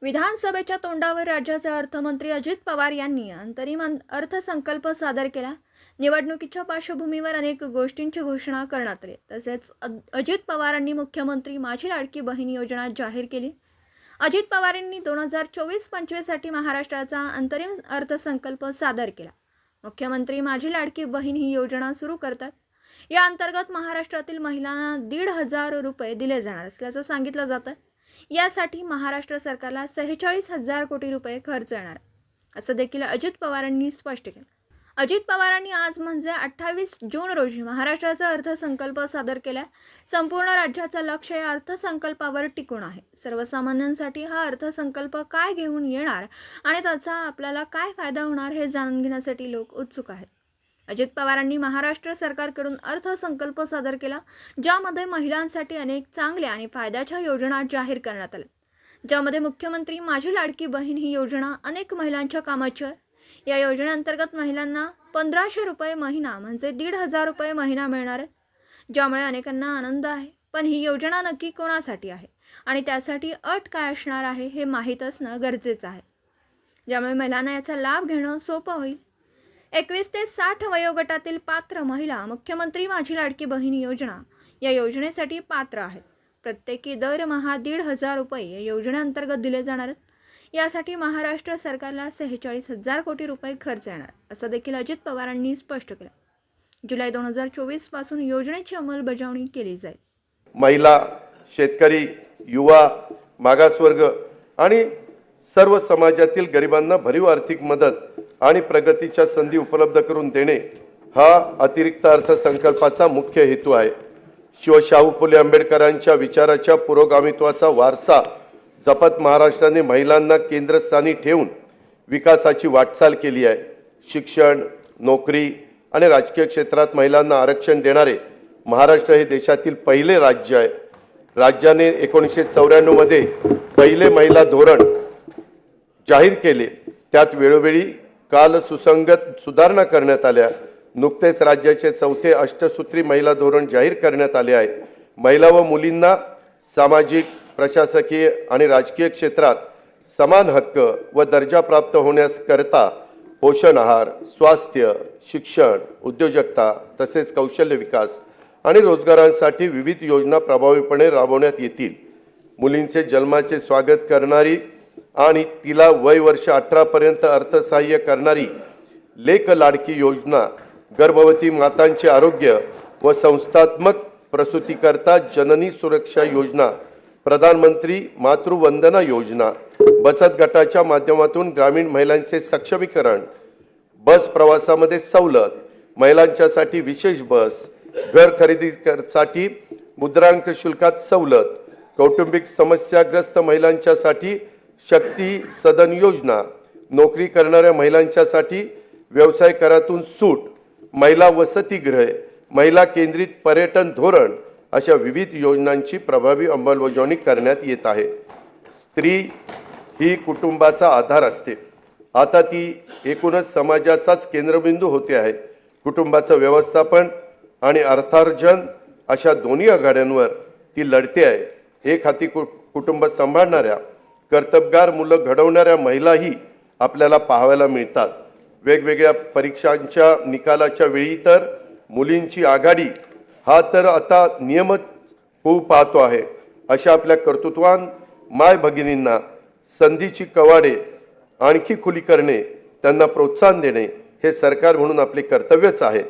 विधानसभेच्या तोंडावर राज्याचे अर्थमंत्री अजित पवार यांनी अंतरिम अर्थसंकल्प सादर केला। निवडणुकीच्या पार्श्वभूमीवर अनेक गोष्टींची घोषणा करण्यात आली। तसेच अजित पवारांनी मुख्यमंत्री माझी लाडकी बहीण योजना जाहीर केली। अजित पवारांनी 2024-25 साठी महाराष्ट्राचा अंतरिम अर्थसंकल्प सादर केला। मुख्यमंत्री माझी लाडकी बहीण ही योजना सुरू करतात। या अंतर्गत महाराष्ट्रातील महिलांना 1,500 रुपये दिले जाणार असल्याचं सांगितलं जातं। यासाठी महाराष्ट्र सरकारला 46,000 कोटी रुपये खर्च येणार असं देखील अजित पवारांनी स्पष्ट केलं। अजित पवारांनी आज म्हणजे 28 जून रोजी महाराष्ट्राचा अर्थसंकल्प सादर केला। संपूर्ण राज्याचं लक्ष या अर्थसंकल्पावर टिकून आहे। सर्वसामान्यांसाठी हा अर्थसंकल्प काय घेऊन येणार आणि त्याचा आपल्याला काय फायदा होणार हे जाणून घेण्यासाठी लोक उत्सुक आहेत। अजित पवारांनी महाराष्ट्र सरकारकडून अर्थसंकल्प सादर केला, ज्यामध्ये महिलांसाठी अनेक चांगल्या आणि फायद्याच्या योजना जाहीर करण्यात आल्या, ज्यामध्ये मुख्यमंत्री माझी लाडकी बहीण ही योजना अनेक महिलांच्या कामाची आहे। या योजनेअंतर्गत महिलांना 1,500 रुपये महिना म्हणजे 1,500 रुपये महिना मिळणार आहे, ज्यामुळे अनेकांना आनंद आहे। पण ही योजना नक्की कोणासाठी आहे आणि त्यासाठी अट काय असणार आहे हे माहीत असणं गरजेचं आहे, ज्यामुळे महिलांना याचा लाभ घेणं सोपं होईल। 21 ते 60 वयोगटातील पात्र महिला मुख्यमंत्री माझी लाडकी बहीण योजना या योजनेसाठी पात्र आहेत। प्रत्येकी दरमहा 1,500 रुपये या योजनेअंतर्गत दिले जाणार आहेत। यासाठी महाराष्ट्र सरकारला 46,000 कोटी रुपये खर्च येणार असं देखील अजित पवारांनी स्पष्ट केलं। जुलै 2024 पासून योजनेची अंमलबजावणी केली जाईल। महिला, शेतकरी, युवा, मागासवर्ग आणि सर्व समाजातील गरिबांना भरीव आर्थिक मदत आणि प्रगतीच्या संधी उपलब्ध करून देणे हा अतिरिक्त अर्थसंकल्पाचा मुख्य हेतू आहे। शाहू फुले आंबेडकरांच्या विचाराच्या पुरोगामित्वाचा वारसा जपत महाराष्ट्राने महिलांना केंद्रस्थानी ठेवून विकासाची वाटचाल केली आहे। शिक्षण, नोकरी आणि राजकीय क्षेत्रात महिलांना आरक्षण देणारे महाराष्ट्र हे देशातील पहिले राज्य आहे। राज्याने 1994 मध्ये पहिले महिला धोरण जाहीर केले, त्यात वेळोवेळी काल सुसंगत सुधारणा करण्यात आल्या। नुकतेच राज्याचे चौथे अष्टसूत्री महिला धोरण जाहीर करण्यात आले आहे। महिला व मुलींना सामाजिक, प्रशासकीय आणि राजकीय क्षेत्रात समान हक्क व दर्जा प्राप्त होण्याकरता पोषण आहार, स्वास्थ्य, शिक्षण, उद्योजकता तसेच कौशल्य विकास आणि रोजगारांसाठी विविध योजना प्रभावीपणे राबवण्यात येतील। मुलींचे जन्माचे स्वागत करणारी आणि तिला वय वर्ष 18 पर्यंत अर्थसहाय्य करणारी लेक लाडकी योजना, गर्भवती मातांचे आरोग्य व संस्थात्मक प्रसूतीकरता जननी सुरक्षा योजना, प्रधानमंत्री मातृवंदना योजना, बचत गटाच्या माध्यमातून ग्रामीण महिलांचे सक्षमीकरण, बस प्रवासामध्ये सवलत, महिलांच्यासाठी विशेष बस, घर खरेदीसाठी मुद्रांक शुल्कात सवलत, कौटुंबिक समस्याग्रस्त महिलांच्यासाठी शक्ती सदन योजना, नोकरी करणाऱ्या महिलांच्यासाठी व्यवसाय करातून सूट, महिला वसतिगृहे, महिला केंद्रित पर्यटन धोरण अशा विविध योजनांची प्रभावी अंमलबजावणी करण्यात येत आहे। स्त्री ही कुटुंबाचा आधार असते, आता ती एकूणच समाजाचाच केंद्रबिंदू होते आहे। कुटुंबाचं व्यवस्थापन आणि अर्थार्जन अशा दोन्ही आघाड्यांवर ती लढते आहे। एक हाती कुटुंब सांभाळणाऱ्या, कर्तबगार मुलं घडवणाऱ्या महिलाही आपल्याला पाहायला मिळतात। वेगवेगळ्या परीक्षांच्या निकालाच्या वेळी तर मुलींची आघाडी हा तर आता नियमित होऊ पाहतो आहे। अशा आपल्या कर्तृत्वान माय भगिनींना संधीची कवाडे आणखी खुली करणे, त्यांना प्रोत्साहन देणे हे सरकार म्हणून आपले कर्तव्यच आहे।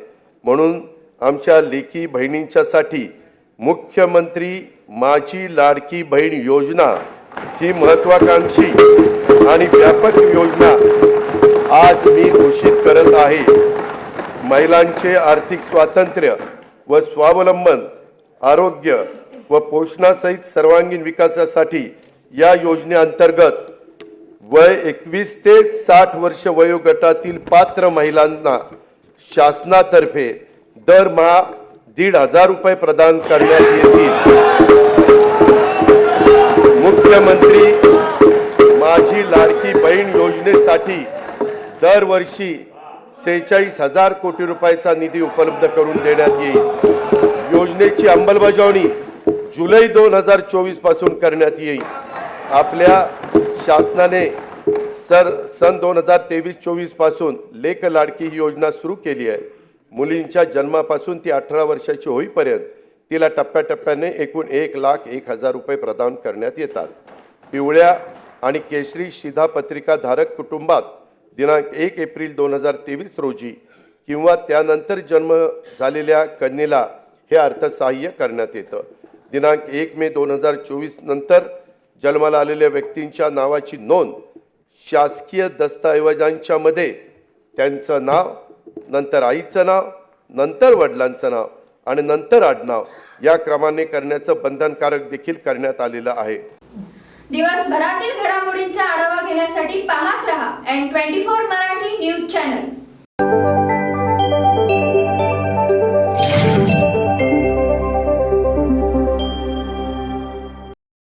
म्हणून आमच्या लेकी बहिणींच्यासाठी मुख्यमंत्री माझी लाडकी बहीण योजना ही महत्त्वाकांक्षी आणि व्यापक योजना आज मी घोषित करत आहे। महिलांचे आर्थिक स्वातंत्र्य व स्वावलंबन, आरोग्य व पोषणासहित सर्वांगीण विकासासाठी या योजनेअंतर्गत वय 21 ते 60 वर्ष वयोगटातील पात्र महिलांना शासनातर्फे दरमहा 1,500 रुपये प्रदान करण्यात येतील। मुख्यमंत्री माझी लाडकी बहीण योजनेसाठी दरवर्षी 46,000 कोटी रुपयाचा निधी उपलब्ध करून देण्यात येईल। योजनेची अंमलबजावणी जुलै 2024 पासून करण्यात येईल। आपल्या शासनाने सन 2023-24 पासून लेक लाडकी ही योजना सुरू केली आहे. मुलींच्या जन्मापासून ती 18 वर्षाची होईपर्यंत तिला टप्प्याटप्प्याने एकूण 1,01,000 रुपये प्रदान करण्यात येतात. पिवळ्या आणि केशरी शिधापत्रिका धारक कुटुंबात दिनांक 1 एप्रिल 2023 रोजी किंवा त्यानंतर जन्म झालेल्या कन्येला हे अर्थसहाय्य करण्यात येतं. दिनांक 1 मे 2024 नंतर जन्माला आलेल्या व्यक्तींच्या नावाची नोंद शासकीय दस्तऐवजांच्या मध्ये त्यांचं नाव, नंतर आईचं नाव, नंतर वडिलांचं नाव आणि नंतर आडनाव या क्रमाने करण्याचं बंधनकारक देखील करण्यात आलेलं आहे. दिवसभरातील घडामोडींचा आढावा घेण्यासाठी पाहत रहा N24 मराठी न्यूज चॅनल.